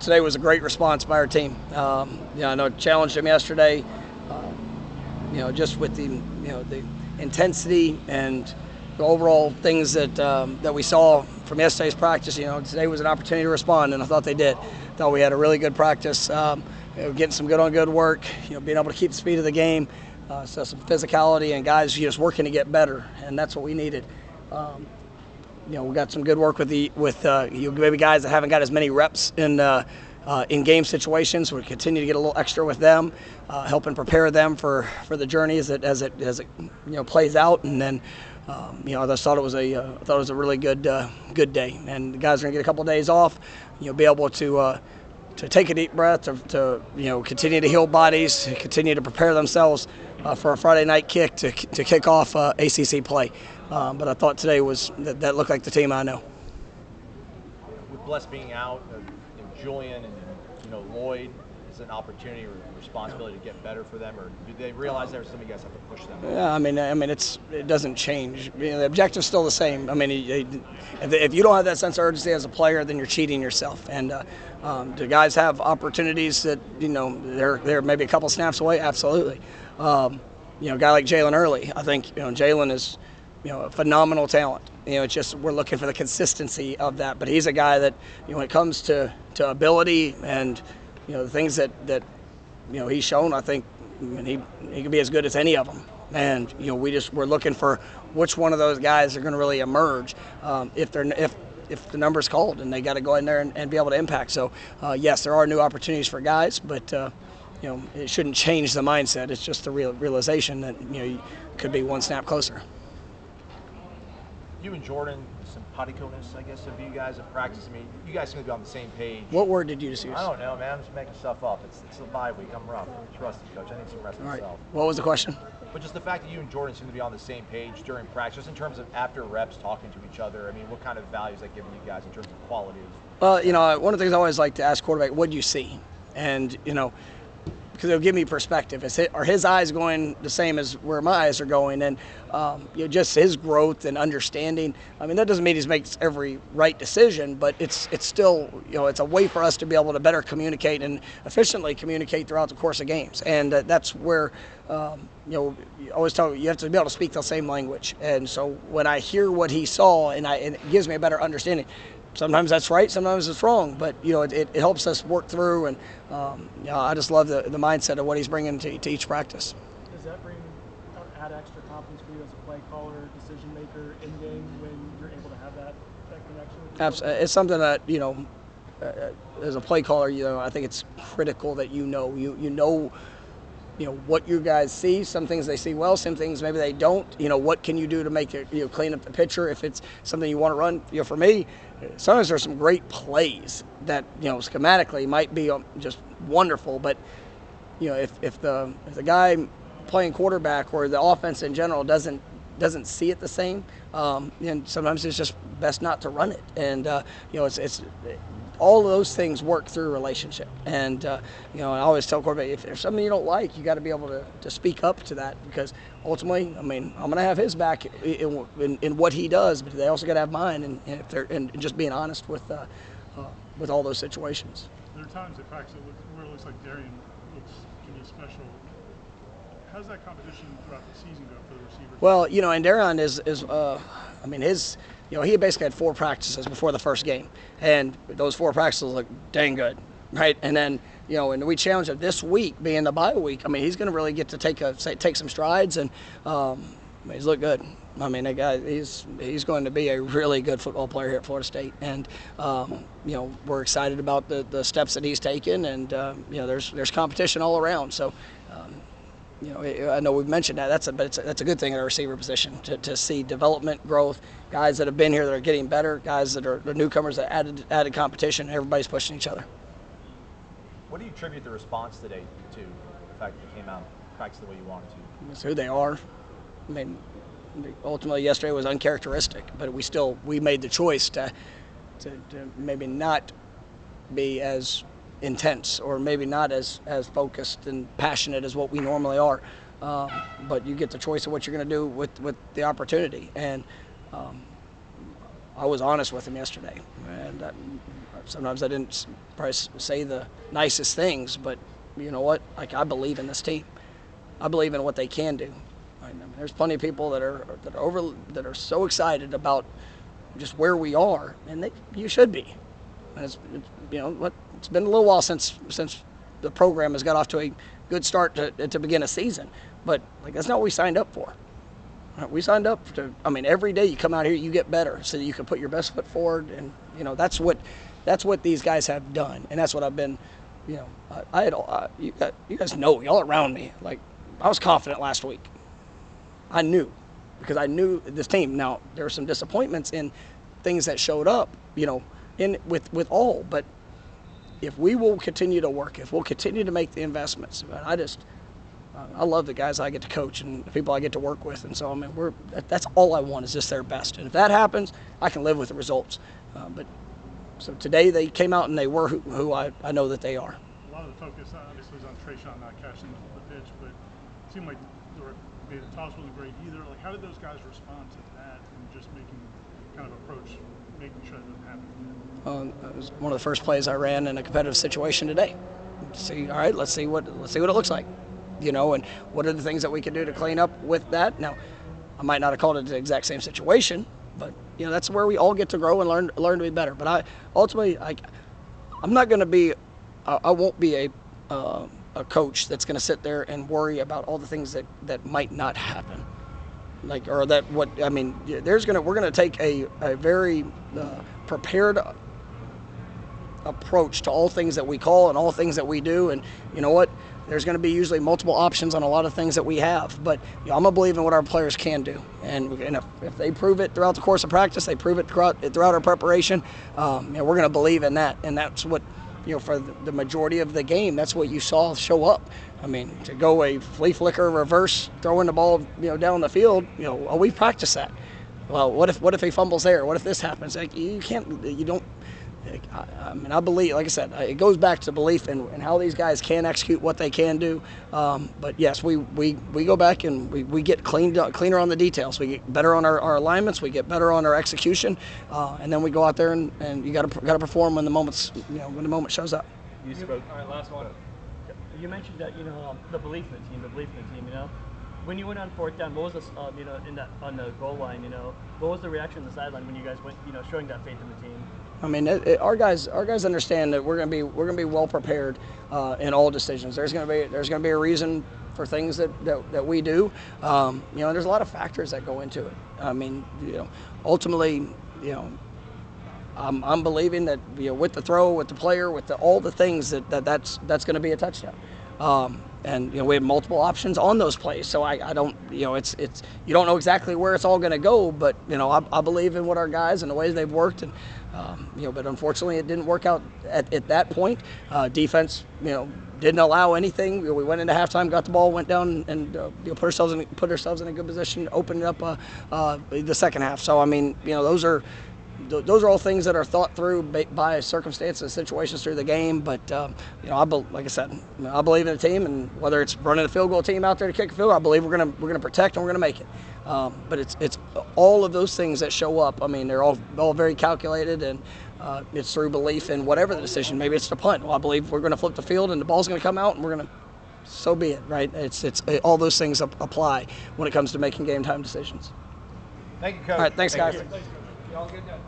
Today was a great response by our team. I know it challenged them yesterday. Just with the intensity and the overall things that we saw from yesterday's practice. Today was an opportunity to respond, and I thought they did. Thought we had a really good practice. Getting some good work. Being able to keep the speed of the game. So some physicality and guys just working to get better, and that's what we needed. We got some good work with maybe guys that haven't got as many reps in game situations. We continue to get a little extra with them, helping prepare them for the journey as it plays out. And then I just thought it was a really good day. And the guys are gonna get a couple of days off. Be able to take a deep breath, to continue to heal bodies, continue to prepare themselves for a Friday night kick to kick off ACC play. But I thought today that looked like the team I know. With Bless being out, Julian and Lloyd, is it an opportunity or responsibility to get better for them, or do they realize there's some of you guys have to push them? Yeah, it doesn't change. The objective's still the same. If you don't have that sense of urgency as a player, then you're cheating yourself. And do guys have opportunities that they're maybe a couple snaps away? Absolutely. A guy like Jalen Early, I think Jalen is a phenomenal talent. It's just we're looking for the consistency of that. But he's a guy that when it comes to ability and the things that he's shown, I think he can be as good as any of them. And we're looking for which one of those guys are going to really emerge if the number's called and they got to go in there and be able to impact. So yes, there are new opportunities for guys, but it shouldn't change the mindset. It's just the realization that you could be one snap closer. You and Jordan, simpatico-ness, I guess, of you guys at practice. You guys seem to be on the same page. What word did you just use? I don't know, man. I'm just making stuff up. It's a bye week. I'm rough. It's rusty, Coach. I need some rest myself. Right. What was the question? But just the fact that you and Jordan seem to be on the same page during practice, just in terms of after reps talking to each other. What kind of value is that giving you guys in terms of quality? Well, one of the things I always like to ask quarterback, what do you see? And, because it'll give me perspective. Are his eyes going the same as where my eyes are going? And just his growth and understanding. That doesn't mean he makes every right decision, but it's still, it's a way for us to be able to better communicate and efficiently communicate throughout the course of games. And that's where, you always tell you have to be able to speak the same language. And so when I hear what he saw, and it gives me a better understanding. Sometimes that's right, sometimes it's wrong, but it helps us work through, and I just love the mindset of what he's bringing to each practice. Does that add extra confidence for you as a play caller, decision maker in game when you're able to have that connection with Absolutely. It's something that as a play caller, I think it's critical that you know what you guys see. Some things they see well, some things maybe they don't. What can you do to make it clean up the picture if it's something you want to run? For me, sometimes there's some great plays that schematically might be just wonderful, but if the guy playing quarterback or the offense in general doesn't see it the same, and sometimes it's just best not to run it. And it's all of those things work through relationship. And I always tell quarterback, if there's something you don't like, you got to be able to speak up to that, because ultimately, I'm going to have his back in what he does, but they also got to have mine, and just being honest with all those situations. There are times at practice where it looks like Darian looks pretty special. How's that competition throughout the season go for the receivers? Well, and Darian he basically had 4 practices before the first game, and those 4 practices look dang good, right? And then, and we challenged him this week, being the bye week. He's going to really get to take some strides, and he's looked good. That guy, he's going to be a really good football player here at Florida State, and we're excited about the steps that he's taken, and there's competition all around. So. I know we've mentioned that. That's a good thing at our receiver position to see development, growth, guys that have been here that are getting better, guys that are the newcomers that added competition. Everybody's pushing each other. What do you attribute the response today to? The fact that they came out and practiced the way you wanted to? It's who they are. Ultimately yesterday was uncharacteristic, but we made the choice to maybe not be as intense, or maybe not as focused and passionate as what we normally are, but you get the choice of what you're going to do with the opportunity. And I was honest with him yesterday, and Sometimes I didn't probably say the nicest things, but you know what? Like, I believe in this team. I believe in what they can do. I mean, there's plenty of people that are so excited about just where we are, and you should be. And it's been a little while since the program has got off to a good start to begin a season, but like, that's not what we signed up for. We signed up to. I mean, every day you come out here, you get better, so that you can put your best foot forward, and that's what these guys have done, and that's what I've been. You guys know, y'all around me. Like, I was confident last week. I knew, because I knew this team. Now, there were some disappointments in things that showed up, with all. But if we will continue to work, if we'll continue to make the investments, I love the guys I get to coach and the people I get to work with. And so, I mean, that's all I want, is just their best. And if that happens, I can live with the results. So today they came out and they were who I know that they are. A lot of the focus obviously is on Trayshawn not catching the pitch, but it seemed like maybe the toss wasn't great either. Like, how did those guys respond to that and just making sure that doesn't happen? It was one of the first plays I ran in a competitive situation today. All right, let's see what it looks like, and what are the things that we can do to clean up with that. Now, I might not have called it the exact same situation, but that's where we all get to grow and learn to be better. But I'm not going to be, I won't be a coach that's going to sit there and worry about all the things that might not happen. We're going to take a very prepared approach to all things that we call and all things that we do. And you know what? There's going to be usually multiple options on a lot of things that we have. But I'm going to believe in what our players can do. And if they prove it throughout the course of practice, they prove it throughout our preparation, we're going to believe in that. And that's what, for the majority of the game, that's what you saw show up. I mean, to go a flea flicker, reverse, throwing the ball, down the field, we practice that. Well, what if he fumbles there? What if this happens? Like, you don't. I believe, like I said, it goes back to belief in how these guys can execute what they can do. But yes, we go back and we get cleaner on the details. We get better on our alignments. We get better on our execution, and then we go out there and you got to perform when the moment shows up. You spoke. All right, last one. You mentioned that the belief in the team. When you went on fourth down, what was this? On the goal line, what was the reaction on the sideline when you guys went, showing that faith in the team? I mean, our guys understand that we're gonna be well prepared in all decisions. There's gonna be a reason for things that we do. There's a lot of factors that go into it. I mean, ultimately, I'm believing that with the throw, with the player, with all the things that's going to be a touchdown. And we have multiple options on those plays, so I don't, it's you don't know exactly where it's all going to go, but I believe in what our guys and the ways they've worked, and but unfortunately it didn't work out at that point. Defense, didn't allow anything. We went into halftime, got the ball, went down, and put ourselves in a good position, opened up the second half. So I mean, those are all things that are thought through by circumstances, situations through the game. But like I said, I believe in the team, and whether it's running a field goal team out there to kick a field goal, I believe we're gonna protect and we're gonna make it. But it's all of those things that show up. I mean, they're all very calculated, and it's through belief in whatever the decision. Maybe it's the punt. Well, I believe we're gonna flip the field and the ball's gonna come out, and we're gonna. So be it, right? It's all those things apply when it comes to making game time decisions. Thank you, Coach. All right, thanks, guys. You all good now?